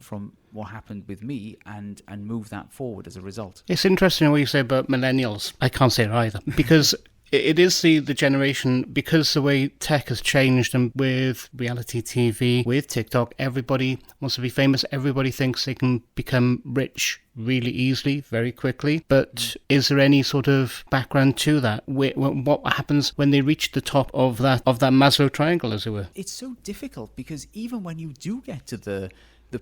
Speaker 3: what happened with me, and move that forward as a result.
Speaker 2: It's interesting what you say about millennials. I can't say it either, because it is the generation, because the way tech has changed, and with reality TV, with TikTok, everybody wants to be famous. Everybody thinks they can become rich really easily, very quickly. But is there any sort of background to that? What happens when they reach the top of that Maslow triangle, as it were?
Speaker 3: It's so difficult, because even when you do get to the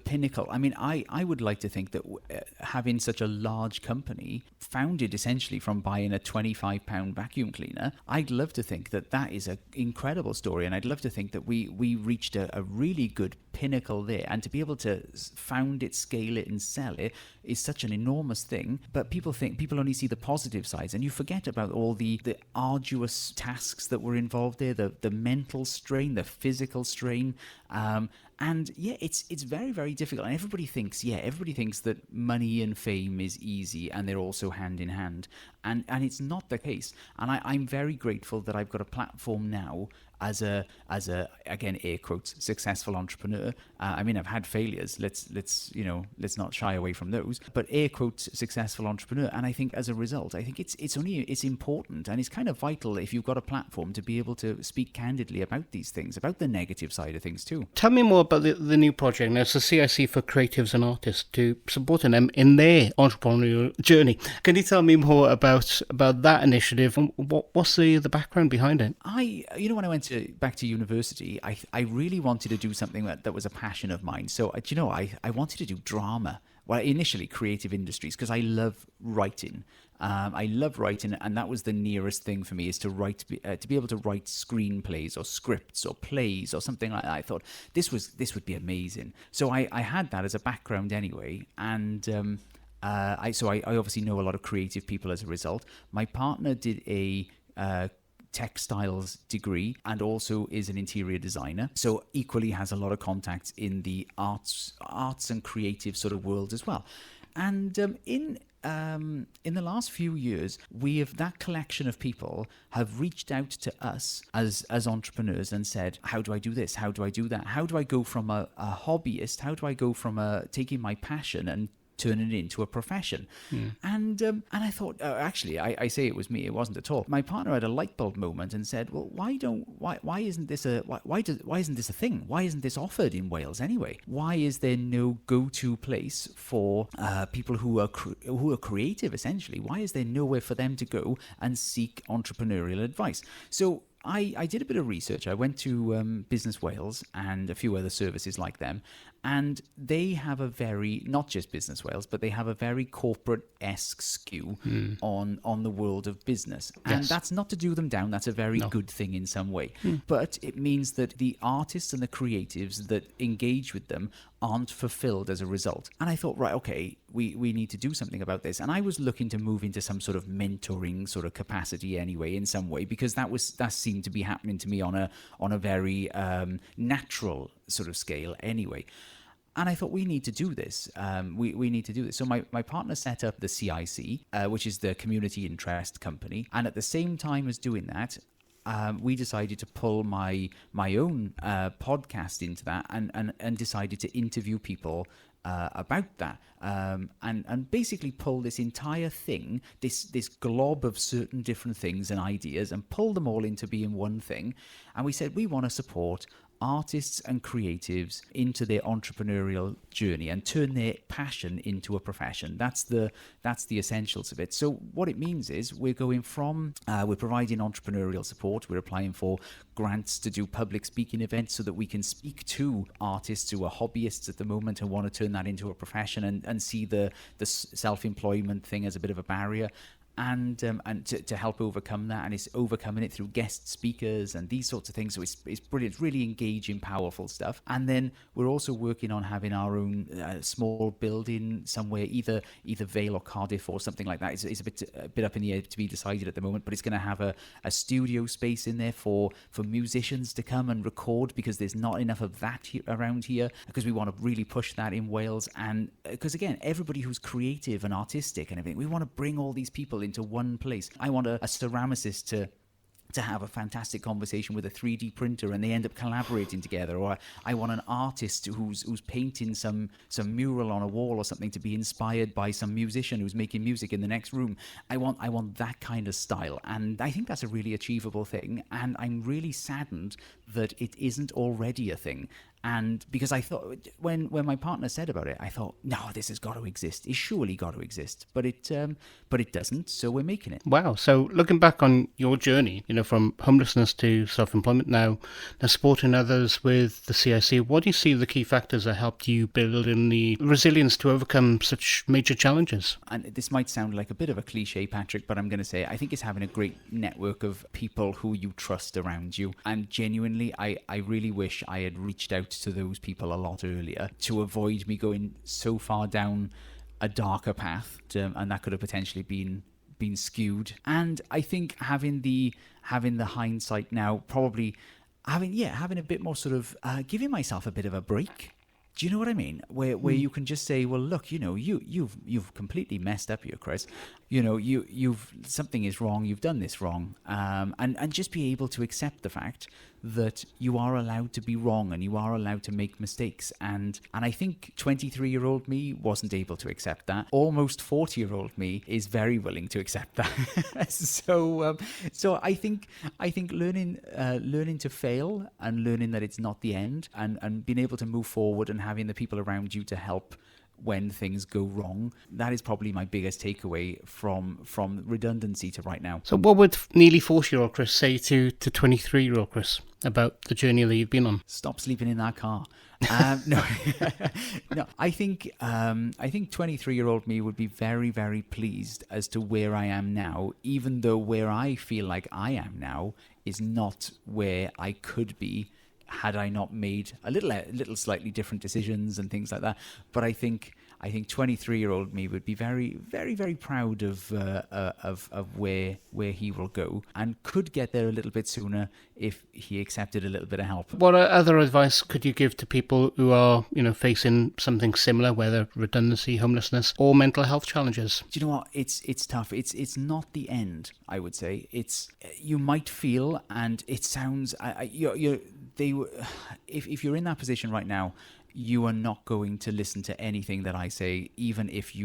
Speaker 3: pinnacle, I mean, I would like to think that having such a large company, founded essentially from buying a £25 vacuum cleaner, I'd love to think that is an incredible story, and I'd love to think that we reached a really good pinnacle there, and to be able to found it, scale it, and sell it is such an enormous thing. But people only see the positive sides, and you forget about all the arduous tasks that were involved there, the mental strain, the physical strain, and yeah, it's very, very difficult. And everybody thinks that money and fame is easy, and they're also hand in hand, and it's not the case. And I'm very grateful that I've got a platform now as a again, air quotes, successful entrepreneur. I mean, I've had failures. Let's not shy away from those. But air quotes, successful entrepreneur. And I think as a result, I think it's important, and it's kind of vital if you've got a platform to be able to speak candidly about these things, about the negative side of things too.
Speaker 2: Tell me more about the new project. Now, it's the CIC for creatives and artists, to supporting them in their entrepreneurial journey. Can you tell me more about that initiative, and what's the background behind it?
Speaker 3: When I went back to university, I really wanted to do something that was a passion of mine. So I wanted to do drama. well, initially creative industries, because I love writing. I love writing, and that was the nearest thing for me, is to write, to be able to write screenplays or scripts or plays or something like that. I thought this would be amazing. So I had that as a background anyway, and I obviously know a lot of creative people as a result. My partner did a textiles degree and also is an interior designer, so equally has a lot of contacts in the arts and creative sort of world as well. And in the last few years, that collection of people have reached out to us as entrepreneurs and said, how do I do this? How do I do that? How do I go from a hobbyist? How do I go from taking my passion and turning it into a profession? And I thought, actually, I say it was me, it wasn't at all. My partner had a light bulb moment and said, well, why isn't this a thing? Why isn't this offered in Wales anyway? Why is there no go-to place for people who are creative, essentially? Why is there nowhere for them to go and seek entrepreneurial advice? So I did a bit of research. I went to Business Wales and a few other services like them, and they have not just Business Wales, but they have a very corporate-esque skew on the world of business. And
Speaker 2: Yes.
Speaker 3: that's not to do them down. That's a very good thing in some way. But it means that the artists and the creatives that engage with them aren't fulfilled as a result. And I thought, right, okay, we need to do something about this. And I was looking to move into some sort of mentoring sort of capacity anyway, in some way, because that seemed to be happening to me on a very natural sort of scale anyway. And I thought, we need to do this. We need to do this. So my partner set up the CIC, which is the Community Interest Company. And at the same time as doing that, we decided to pull my own podcast into that and decided to interview people about that, and basically pull this entire thing, this glob of certain different things and ideas, and pull them all into being one thing. And we said, we want to support artists and creatives into their entrepreneurial journey and turn their passion into a profession. That's the essentials of it. So what it means is we're going from we're providing entrepreneurial support. We're applying for grants to do public speaking events so that we can speak to artists who are hobbyists at the moment and want to turn that into a profession and see the self-employment thing as a bit of a barrier. And to help overcome that, and it's overcoming it through guest speakers and these sorts of things. So it's brilliant, really engaging, powerful stuff. And then we're also working on having our own small building somewhere, either Vale or Cardiff or something like that. It's a bit up in the air to be decided at the moment, but it's going to have a studio space in there for musicians to come and record, because there's not enough of that around here, because we want to really push that in Wales. And because again, everybody who's creative and artistic and everything, we want to bring all these people into one place. I want a ceramicist to have a fantastic conversation with a 3D printer and they end up collaborating together. Or I want an artist who's painting some mural on a wall or something to be inspired by some musician who's making music in the next room. I want that kind of style. And I think that's a really achievable thing. And I'm really saddened that it isn't already a thing. And because I thought, when my partner said about it, I thought, no, this has got to exist. It's surely got to exist. But it doesn't, so we're making it.
Speaker 2: Wow. So looking back on your journey, from homelessness to self-employment now supporting others with the CIC, what do you see the key factors that helped you build in the resilience to overcome such major challenges?
Speaker 3: And this might sound like a bit of a cliche, Patrick, but I'm going to say I think it's having a great network of people who you trust around you. And genuinely, I really wish I had reached out to those people a lot earlier to avoid me going so far down a darker path, and that could have potentially been skewed. And I think having the hindsight now, probably having a bit more sort of giving myself a bit of a break. Do you know what I mean? Where you can just say, well, look, you've completely messed up here, Chris. You've something is wrong. You've done this wrong, and just be able to accept the fact that you are allowed to be wrong and you are allowed to make mistakes. And I think 23-year-old me wasn't able to accept that. Almost 40-year-old me is very willing to accept that. So I think learning to fail and learning that it's not the end, and being able to move forward and having the people around you to help when things go wrong. That is probably my biggest takeaway from redundancy to right now.
Speaker 2: So what would nearly 40-year-old Chris say to 23-year-old Chris about the journey that you've been on?
Speaker 3: Stop sleeping in that car. No, no. I think 23-year-old me would be very, very pleased as to where I am now, even though where I feel like I am now is not where I could be had I not made a little slightly different decisions and things like that. But I think 23-year-old me would be very, very, very proud of where he will go, and could get there a little bit sooner if he accepted a little bit of help.
Speaker 2: What other advice could you give to people who are, facing something similar, whether redundancy, homelessness, or mental health challenges?
Speaker 3: Do you know what? It's tough. It's not the end, I would say. You might feel, and it sounds, if you're in that position right now, you are not going to listen to anything that I say, even if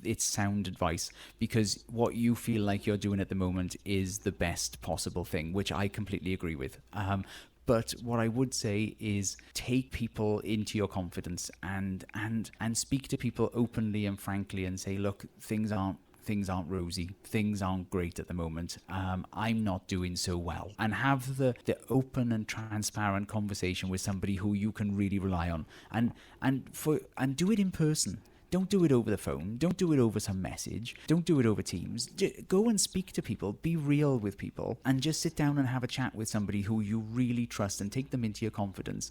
Speaker 3: it's sound advice, because what you feel like you're doing at the moment is the best possible thing, which I completely agree with. But what I would say is take people into your confidence and speak to people openly and frankly and say, look, things aren't rosy. Things aren't great at the moment. I'm not doing so well. And have the open and transparent conversation with somebody who you can really rely on. And do it in person. Don't do it over the phone. Don't do it over some message. Don't do it over Teams. Go and speak to people. Be real with people. And just sit down and have a chat with somebody who you really trust and take them into your confidence.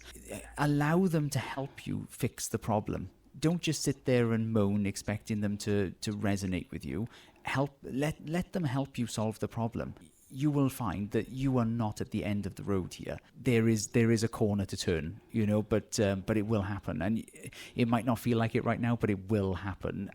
Speaker 3: Allow them to help you fix the problem. Don't just sit there and moan expecting them to resonate with you. Let them help you solve the problem. You will find that you are not at the end of the road here. There is a corner to turn, but it will happen. And it might not feel like it right now, but it will happen.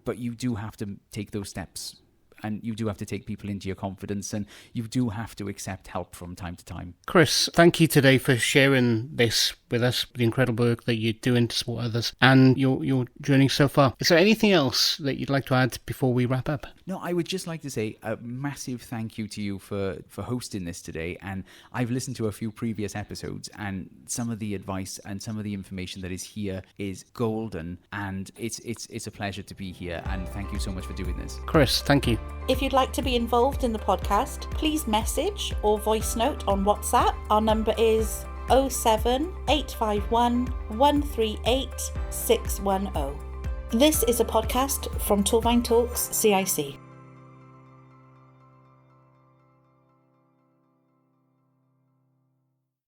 Speaker 3: But you do have to take those steps. And you do have to take people into your confidence, and you do have to accept help from time to time.
Speaker 2: Chris, thank you today for sharing this with us, the incredible work that you're doing to support others and your journey so far. Is there anything else that you'd like to add before we wrap up?
Speaker 3: No, I would just like to say a massive thank you to you for hosting this today. And I've listened to a few previous episodes, and some of the advice and some of the information that is here is golden, and it's a pleasure to be here, and thank you so much for doing this.
Speaker 2: Chris, thank you.
Speaker 1: If you'd like to be involved in the podcast, please message or voice note on WhatsApp. Our number is 07851 138 610. This is a podcast from Torvine Talks CIC.